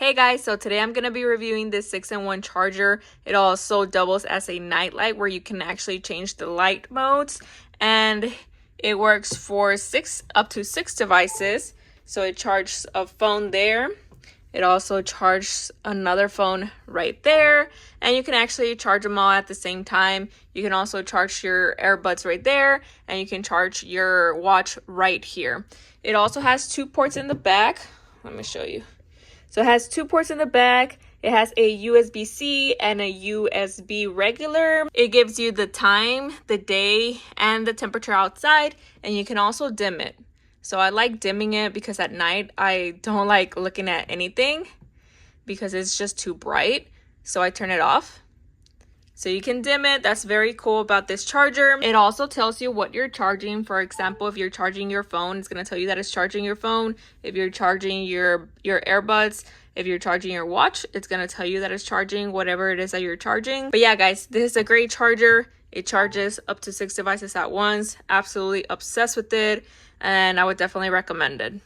Hey guys, so today I'm going to be reviewing this 6-in-1 charger. It also doubles as a night light where you can actually change the light modes, and it works for up to six devices. So it charges a phone there. It also charges another phone right there, and you can actually charge them all at the same time. You can also charge your Airpods right there, and you can charge your watch right here. It also has two ports in the back. Let me show you. So it has two ports in the back. It has a USB-C and a USB regular. It gives you the time, the day, and the temperature outside, and you can also dim it. So I like dimming it because at night I don't like looking at anything because it's just too bright. So I turn it off. So you can dim it. That's very cool about this charger. It also tells you what you're charging. For example, if you're charging your phone, it's going to tell you that it's charging your phone. If you're charging your Airbuds, if you're charging your watch, it's going to tell you that it's charging whatever it is that you're charging. But yeah, guys, this is a great charger. It charges up to 6 devices at once. Absolutely obsessed with it, and I would definitely recommend it.